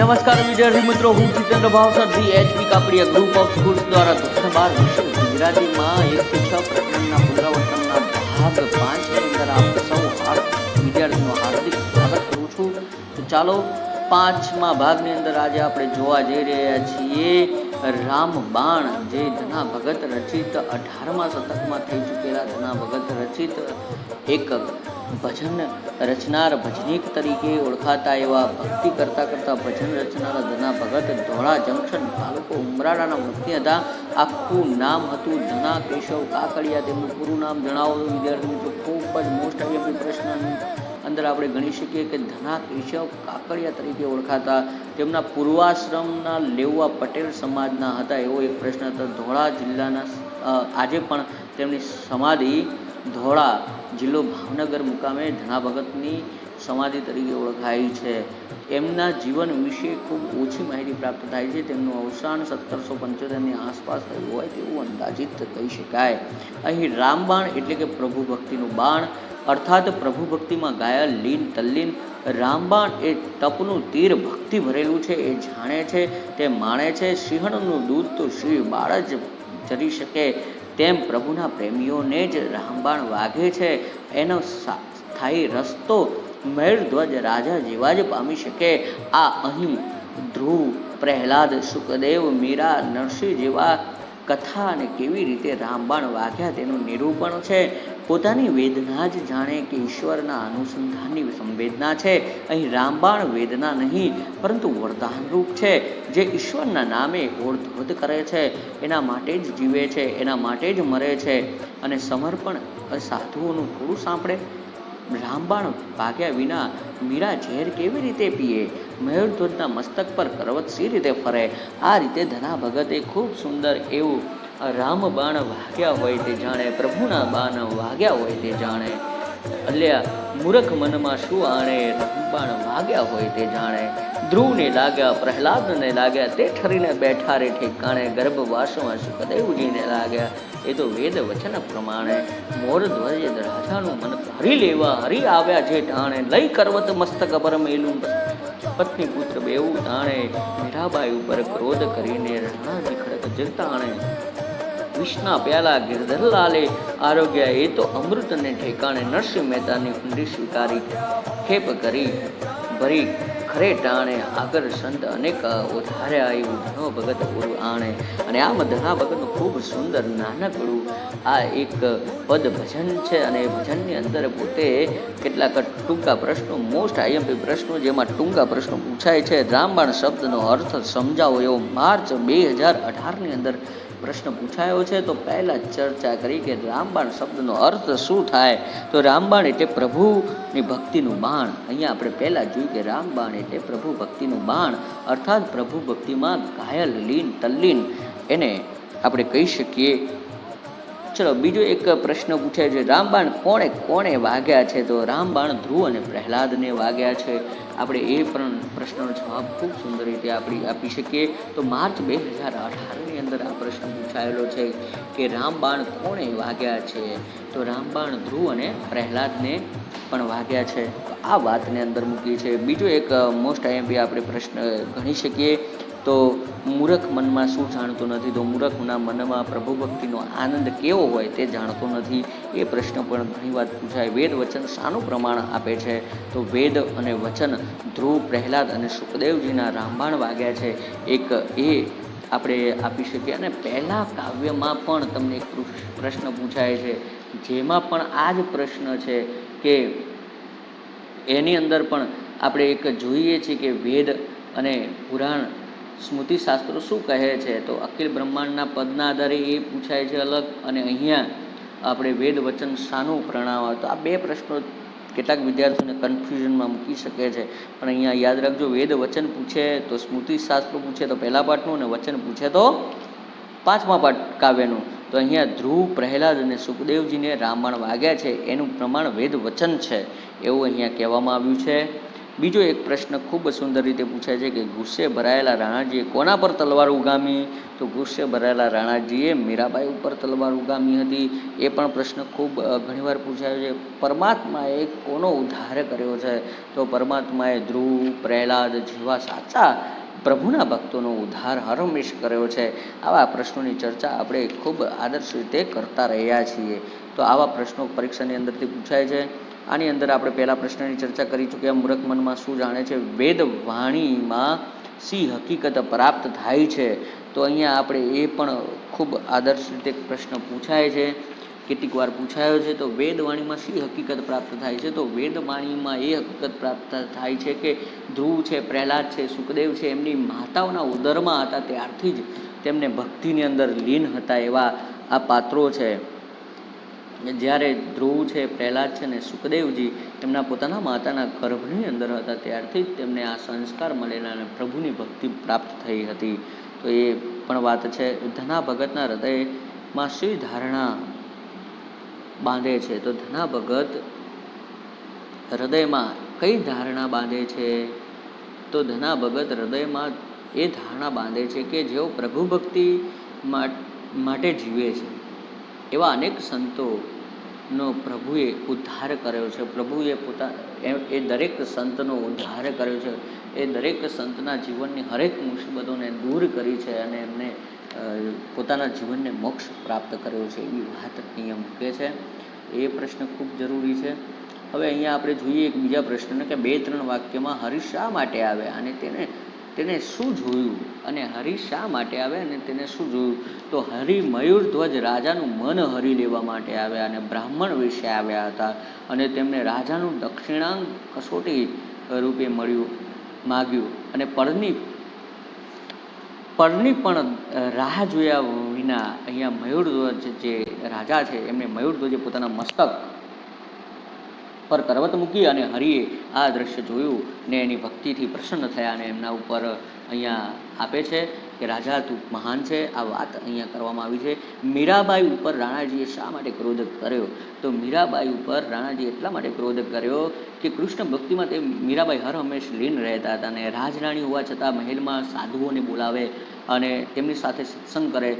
નમસ્કાર વિદ્યાર્થી મિત્રો, હું Jitendra Bhavsar the HP Kapadia group of schools દ્વારા ધોરણ 12 વિષય ગુજરાતીમાં 1 થી 6 પ્રકરણના પુનરાવર્તનના ભાગ 5 ની અંદર આપ સૌ વિદ્યાર્થીનો હાર્દિક સ્વાગત કરું છું। તો ચાલો 5મા ભાગની અંદર આજે આપણે જોવા જઈ રહ્યા છીએ રામબાણ, જે ધના ભગત રચિત 18મા શતકમાં થઈ ચૂકેલા ધના ભગત રચિત એક ભજન રચનાર, ભજનીક તરીકે ઓળખાતા એવા ભક્તિ કરતા ભજન રચનારા ધના ભગત ધોળા જંકશન તાલુકો ઉમરાળાના વતની હતા। આખું નામ હતું ધના કેશવ કાકડિયા। તેમનું પૂરું નામ જણાવો વિદ્યાર્થી મિત્રો। ખૂબ જ મોસ્ટ આઈએમપી પ્રશ્ન અંદર આપણે ગણી શકીએ કે ધના કેશવ કાકડિયા તરીકે ઓળખાતા। તેમના પૂર્વાશ્રમના લેવા પટેલ સમાજના હતા એવો એક પ્રશ્ન હતો। ધોળા જિલ્લાના આજે પણ તેમની સમાધિ ધોળા જિલ્લો ભાવનગર મુકામે ધના ભગતની સમાધિ તરીકે ઓળખાય છે। એમના જીવન વિશે ખૂબ ઓછી માહિતી પ્રાપ્ત થાય છે। તેમનું અવસાન 1775ની આસપાસ થયું હોય તેવું અંદાજિત કહી શકાય। અહીં રામબાણ એટલે કે પ્રભુ ભક્તિનું બાણ, અર્થાત પ્રભુ ભક્તિમાં ગાયલ લીન તલ્લીન। રામબાણ એ તપનું તીર ભક્તિ ભરેલું છે એ જાણે છે, તે માણે છે। સિંહણનું દૂધ તો શ્રી બાળ જ જરી શકે, તેમ પ્રભુના પ્રેમીઓને જ રામબાણ વાગે છે। એનો સ્થાયી રસ્તો મેળધ્વજ રાજા જેવા જ પામી શકે। આ અહીં ધ્રુવ, પ્રહલાદ, સુખદેવ, મીરા, નરસિંહ જેવા કથા અને કેવી રીતે રામબાણ વાગ્યા તેનું નિરૂપણ છે। પોતાની વેદના જ જાણે કે ઈશ્વરના અનુસંધાનની સંવેદના છે। અહીં રામબાણ વેદના નહીં પરંતુ વરદાનરૂપ છે, જે ઈશ્વરના નામે ઓળધોધ કરે છે, એના માટે જ જીવે છે, એના માટે જ મરે છે અને સમર્પણ સાધુઓનું થોડું સાંભળે। રામબાણ વાગ્યા વિના મીરા ઝેર કેવી રીતે પીએ? મયુરધ્વજના મસ્તક પર કરવત સી રીતે ફરે? આ રીતે ધના ભગતે ખૂબ સુંદર એવું રામબાણ વાગ્યા હોય તે જાણે, પ્રભુના બાણ વાગ્યા હોય તે જાણે। અલ્યા મૂરખ મનમાં શું આણે? રામબાણ વાગ્યા હોય તે જાણે। ધ્રુવને લાગ્યા, પ્રહલાદને લાગ્યા, તે ઠરીને બેઠા રે ઠેકાણે। ગર્ભવાસમાં સુખદેવજીને લાગ્યા, એ તો વેદ વચન પ્રમાણે। મોર ધ્વજ રાજાનું મન હરી લેવા, હરી આવ્યા જે ટાણે। લઈ કરવત મસ્તક પર મેલું, પત્ની પુત્ર બેવું તાણે। મીરાબાઈ ઉપર ક્રોધ કરીને રાણાજી ખડક જગતાણે। વિષ્ણા પ્યાલા ગિરધર લાલે આરોગ્ય, એ તો અમૃતને ઠેકાણે। નરસિંહ મહેતાની ઊંડી સ્વીકારી, ખેપ કરી ભરી ખરે ટાણે। આગળ સંત અનેક ઉધાર્યા, એવું ધનો ભગત ગુરુ આણે। અને આમ ધના ભગતનું ખૂબ સુંદર નાનકડું આ એક પદ ભજન છે અને એ ભજનની અંદર પોતે કેટલાક ટૂંકા પ્રશ્નો, મોસ્ટ આઈએમપી પ્રશ્નો, જેમાં ટૂંકા પ્રશ્નો પૂછાય છે। રામબાણ શબ્દનો અર્થ સમજાવો એવો માર્ચ 2018ની અંદર પ્રશ્ન પૂછાયો છે। તો પહેલાં ચર્ચા કરી કે રામબાણ શબ્દનો અર્થ શું થાય? તો રામબાણ એટલે પ્રભુની ભક્તિનું બાણ। અહીંયા આપણે પહેલાં જોયું કે રામબાણ એટલે પ્રભુ ભક્તિનું બાણ, અર્થાત પ્રભુ ભક્તિમાં ઘાયલ, લીન તલ્લીન એને આપણે કહી શકીએ। ચલો બીજો એક પ્રશ્ન પૂછાય છે, રામબાણ કોણે વાગ્યા છે? તો રામબાણ ધ્રુવ અને પ્રહલાદને વાગ્યા છે। આપણે એ પણ પ્રશ્નનો જવાબ ખૂબ સુંદર રીતે આપી શકીએ। તો માર્ચ 2018ની અંદર આ પ્રશ્ન પૂછાયેલો છે કે રામબાણ કોણે વાગ્યા છે? તો રામબાણ ધ્રુવ અને પ્રહલાદને પણ વાગ્યા છે। તો આ વાતને અંદર મૂકી છે। બીજો એક મોસ્ટ આઈએમપી આપણે પ્રશ્ન ગણી શકીએ તો મૂરખ મનમાં શું જાણતો નથી? તો મૂરખના મનમાં પ્રભુ ભક્તિનો આનંદ કેવો હોય તે જાણતો નથી, એ પ્રશ્ન પણ ઘણી વાર પૂછાય। વેદ વચન શાનું પ્રમાણ આપે છે? તો વેદ અને વચન ધ્રુવ, પ્રહલાદ અને સુખદેવજીના રામબાણ વાગ્યા છે, એક એ આપણે આપી શકીએ। અને પહેલા કાવ્યમાં પણ તમને એક પ્રશ્ન પૂછાય છે, જેમાં પણ આ જ પ્રશ્ન છે કે એની અંદર પણ આપણે એક જોઈએ છીએ કે વેદ અને પુરાણ સ્મૃતિશાસ્ત્રો શું કહે છે? તો અખિલ બ્રહ્માંડના પદના આધારે એ પૂછાય છે અલગ, અને અહીંયા આપણે વેદ વચન શાનું પ્રણામ આવે? તો આ બે પ્રશ્નો કેટલાક વિદ્યાર્થીઓને કન્ફ્યુઝનમાં મૂકી શકે છે, પણ અહીંયા યાદ રાખજો, વેદ વચન પૂછે તો સ્મૃતિશાસ્ત્રો પૂછે તો પહેલા પાઠનું, અને વચન પૂછે તો 5મા પાઠ કાવ્યનું। તો અહીંયા ધ્રુવ, પ્રહલાદ અને સુખદેવજીને રામબાણ વાગ્યા છે એનું પ્રમાણ વેદ વચન છે એવું અહીંયા કહેવામાં આવ્યું છે। બીજો એક પ્રશ્ન ખૂબ સુંદર રીતે પૂછાય છે કે ગુસ્સે ભરાયેલા રાણાજીએ કોના પર તલવાર ઉગામી? તો ગુસ્સે ભરાયેલા રાણાજીએ મીરાબાઈ ઉપર તલવાર ઉગામી હતી. એ પણ પ્રશ્ન ખૂબ ઘણીવાર પૂછાયો છે. પરમાત્માએ કોનો ઉદ્ધાર કર્યો છે? તો પરમાત્માએ ધ્રુવ, પ્રહલાદ જેવા સાચા પ્રભુના ભક્તોનો ઉદ્ધાર હરહંમેશ કર્યો છે. આવા પ્રશ્નોની ચર્ચા આપણે ખૂબ આદર્શ રીતે કરતા રહ્યા છીએ. તો આવા પ્રશ્નો પરીક્ષાની અંદરથી પૂછાય છે. આની અંદર આપણે પહેલા પ્રશ્નની ચર્ચા કરી ચૂક્યા. મૂર્ખ મનમાં શું જાણે છે? વેદ વાણીમાં શી હકીકત પ્રાપ્ત થાય છે? તો અહીંયા આપણે એ પણ ખૂબ આદર્શ રીતે પ્રશ્ન પૂછાય છે, કેટલીક વાર પૂછાયો છે. તો વેદવાણીમાં શી હકીકત પ્રાપ્ત થાય છે? તો વેદવાણીમાં એ હકીકત પ્રાપ્ત થાય છે કે ધ્રુવ છે, પ્રહલાદ છે, સુખદેવ છે, એમની માતાઓના ઉદરમાં હતા ત્યારથી જ તેમને ભક્તિની અંદર લીન હતા એવા આ પાત્રો છે. જ્યારે ધ્રુવ છે, પ્રહલાદ છે ને સુખદેવજી એમના પોતાના માતાના ગર્ભની અંદર હતા ત્યારથી જ તેમને આ સંસ્કાર મળેલા અને પ્રભુની ભક્તિ પ્રાપ્ત થઈ હતી. તો એ પણ વાત છે. ધના ભગતના હૃદયમાં શી ધારણા બાંધે છે? તો ધના ભગત હૃદયમાં કઈ ધારણા બાંધે છે? તો ધના ભગત હૃદયમાં એ ધારણા બાંધે છે કે જેઓ પ્રભુ ભક્તિ માટે જીવે છે એવા અનેક સંતોનો પ્રભુએ ઉદ્ધાર કર્યો છે. પ્રભુએ એ દરેક સંતનો ઉદ્ધાર કર્યો છે. એ દરેક સંતના જીવનની હરેક મુસીબતોને દૂર કરી છે અને એમને પોતાના જીવનને મોક્ષ પ્રાપ્ત કર્યો છે એવી વાત અહીંયા મૂકે છે. એ પ્રશ્ન ખૂબ જરૂરી છે. હવે અહીંયા આપણે જોઈએ એક બીજા પ્રશ્નને કે 2-3 વાક્યમાં હરિ શા માટે આવ્યા અને તેને શું જોયું? અને હરિ શા માટે આવ્યા અને તેને શું જોયું? તો હરિ મયુરધ્વજ રાજાનું મન હરી લેવા માટે આવ્યા અને બ્રાહ્મણ વિશે આવ્યા હતા અને તેમને રાજાનું દક્ષિણાંગ કસોટી રૂપે માગ્યું અને પળની પણ રાહ જોયા વિના અહીંયા મયુરધ્વજ જે રાજા છે એમને મયુરધ્વજે પોતાના મસ્તક પર કરવત મૂકી અને હરિએ આ દ્રશ્ય જોયું ને એની ભક્તિથી પ્રસન્ન થયા અને એમના ઉપર અહીંયા આપે છે કે રાજા તું મહાન છે. આ વાત અહીંયા કરવામાં આવી છે. મીરાબાઈ ઉપર રાણાજીએ શા માટે ક્રોધ કર્યો? તો મીરાબાઈ ઉપર રાણાજી એટલા માટે ક્રોધ કર્યો કે કૃષ્ણ ભક્તિમાં તે મીરાબાઈ હર હંમેશ લીન રહેતા હતા અને રાજરાણી હોવા છતાં મહેલમાં સાધુઓને બોલાવે અને તેમની સાથે સત્સંગ કરે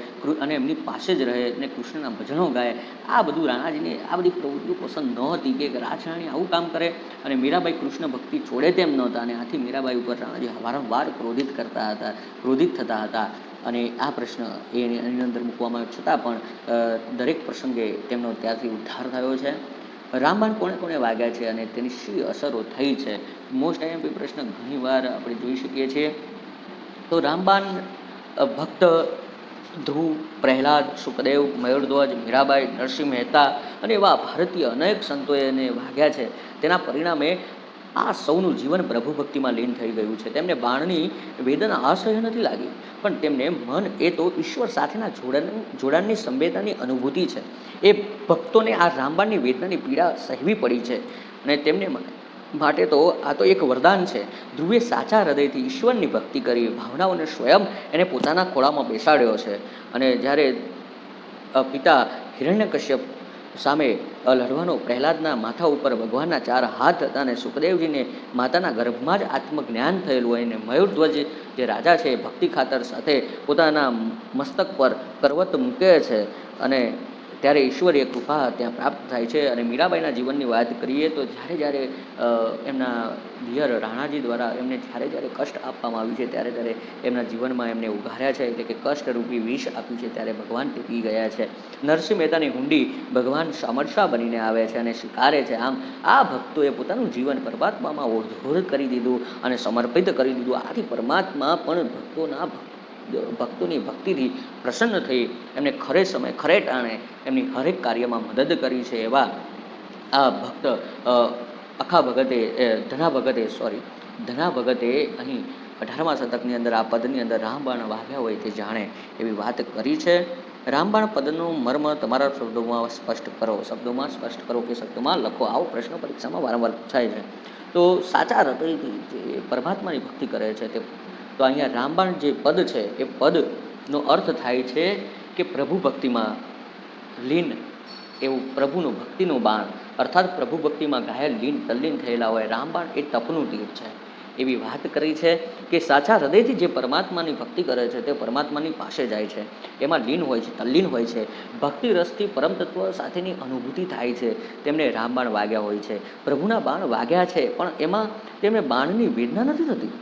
અને એમની પાસે જ રહે અને કૃષ્ણના ભજનો ગાય. આ બધું રાણાજીને આ બધી પ્રવૃત્તિઓ પસંદ નહોતી કે રાજરાણી આવું કામ કરે અને મીરાબાઈ કૃષ્ણ ભક્તિ છોડે તેમ નહોતા અને આથી મીરાબાઈ ઉપર રાણાજી વારંવાર ક્રોધિત થતા હતા અને આ પ્રશ્ન એની અંદર મૂકવામાં આવ્યો છતાં પણ દરેક પ્રસંગે તેમનો ત્યાંથી ઉદ્ધાર થયો છે. રામબાણ કોણે વાગ્યા છે અને તેની શી અસરો થઈ છે? મોસ્ટ આઈએમપી પ્રશ્ન ઘણીવાર આપણે જોઈ શકીએ છીએ. તો રામબાણ ભક્ત ધ્રુવ, પ્રહલાદ, સુખદેવ, મયુરધ્વજ, મીરાબાઈ, નરસિંહ મહેતા અને એવા ભારતીય અનેક સંતોએ એને વાગ્યા છે. તેના પરિણામે આ સૌનું જીવન પ્રભુ ભક્તિમાં લીન થઈ ગયું છે. તેમને બાણની વેદના અસહ્ય નથી લાગી પણ તેમને મન એ તો ઈશ્વર સાથેના જોડાણની સંવેદનાની અનુભૂતિ છે. એ ભક્તોને આ રામબાણની વેદનાની પીડા સહેવી પડી છે અને તેમને માટે તો આ તો એક વરદાન છે. ધ્રુવે સાચા હૃદયથી ઈશ્વરની ભક્તિ કરી ભાવનાઓને સ્વયં એને પોતાના ખોળામાં બેસાડ્યો છે અને જ્યારે પિતા હિરણ્યકશ્યપ સામે લડવાનો પ્રહલાદના માથા ઉપર ભગવાનના 4 હાથ હતા અને સુખદેવજીને માતાના ગર્ભમાં જ આત્મજ્ઞાન થયેલું હોય અને મયુરધ્વજ જે રાજા છે ભક્તિ ખાતર સાથે પોતાના મસ્તક પર કરવત મૂકે છે અને ત્યારે ઈશ્વરીય કૃપા ત્યાં પ્રાપ્ત થાય છે. અને મીરાબાઈના જીવનની વાત કરીએ તો જ્યારે એમના દિયર રાણાજી દ્વારા એમને જ્યારે કષ્ટ આપવામાં આવ્યું છે ત્યારે એમના જીવનમાં એમને ઉઘાર્યા છે એટલે કે કષ્ટરૂપી વિષ આપ્યું છે ત્યારે ભગવાન તે પી ગયા છે. નરસિંહ મહેતાની હુંડી ભગવાન સમરસા બનીને આવે છે અને સ્વીકારે છે. આમ આ ભક્તોએ પોતાનું જીવન પરમાત્મામાં ઓઢોર કરી દીધું અને સમર્પિત કરી દીધું. આથી પરમાત્મા પણ ભક્તોની ભક્તિથી પ્રસન્ન થઈ એમને ખરે સમય ખરે ટાણે એમની હરેક કાર્યમાં મદદ કરી છે. એવા આ ભક્ત ધના ભગતે અહીં 18મા શતકની અંદર આ પદની અંદર રામબાણ વાગ્યા હોય તે જાણે એવી વાત કરી છે. રામબાણ પદનું મર્મ તમારા શબ્દોમાં સ્પષ્ટ કરો કે શબ્દોમાં લખો. આવો પ્રશ્ન પરીક્ષામાં વારંવાર પૂછાય છે. તો સાચા હૃદયથી જે પરમાત્માની ભક્તિ કરે છે તે તો અહીંયા રામબાણ જે પદ છે એ પદનો અર્થ થાય છે કે પ્રભુ ભક્તિમાં લીન એવું પ્રભુનું ભક્તિનું બાણ અર્થાત પ્રભુ ભક્તિમાં ઘાયલ લીન તલ્લીન થયેલા હોય રામબાણ એ તપનું તીર છે. એવી વાત કરી છે કે સાચા હૃદયથી જે પરમાત્માની ભક્તિ કરે છે તે પરમાત્માની પાસે જાય છે, એમાં લીન હોય છે, તલ્લીન હોય છે, ભક્તિ રસથી પરમ તત્વ સાથેની અનુભૂતિ થાય છે. તેમને રામબાણ વાગ્યા હોય છે, પ્રભુના બાણ વાગ્યા છે, પણ એમાં તેમને બાણની વેદના નથી થતી.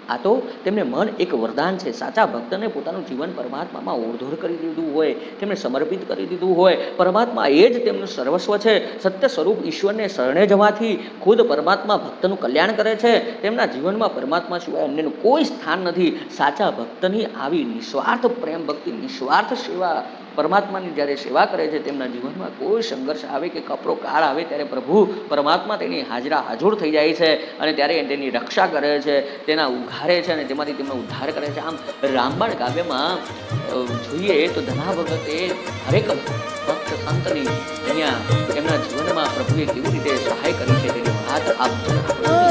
આ તો તેમને મન એક વરદાન છે. સાચા ભક્તને પોતાનું જીવન પરમાત્મામાં ઓળધોળ કરી દીધું હોય, તેમને સમર્પિત કરી દીધું હોય, પરમાત્મા એ જ તેમનું સર્વસ્વ છે. સત્ય સ્વરૂપ ઈશ્વરને શરણે જવાથી ખુદ પરમાત્મા ભક્તનું કલ્યાણ કરે છે. તેમના જીવનમાં પરમાત્મા સિવાય અન્યનું કોઈ સ્થાન નથી. સાચા ભક્તની આવી નિસ્વાર્થ પ્રેમ ભક્તિ, નિસ્વાર્થ સેવા, પરમાત્માની જ્યારે સેવા કરે છે, તેમના જીવનમાં કોઈ સંઘર્ષ આવે કે કપરો કાળ આવે ત્યારે પ્રભુ પરમાત્મા તેની હાજરા હાજર થઈ જાય છે અને ત્યારે તેની રક્ષા કરે છે, તેના ઉઘારે છે અને તેમાંથી તેમનો ઉદ્ધાર કરે છે. આમ રામબાણ કાવ્યમાં જોઈએ તો ધના ભગતે હરેક ભક્ત સંતની અહીંયા એમના જીવનમાં પ્રભુએ કેવી રીતે સહાય કરી છે તેની વાત આપ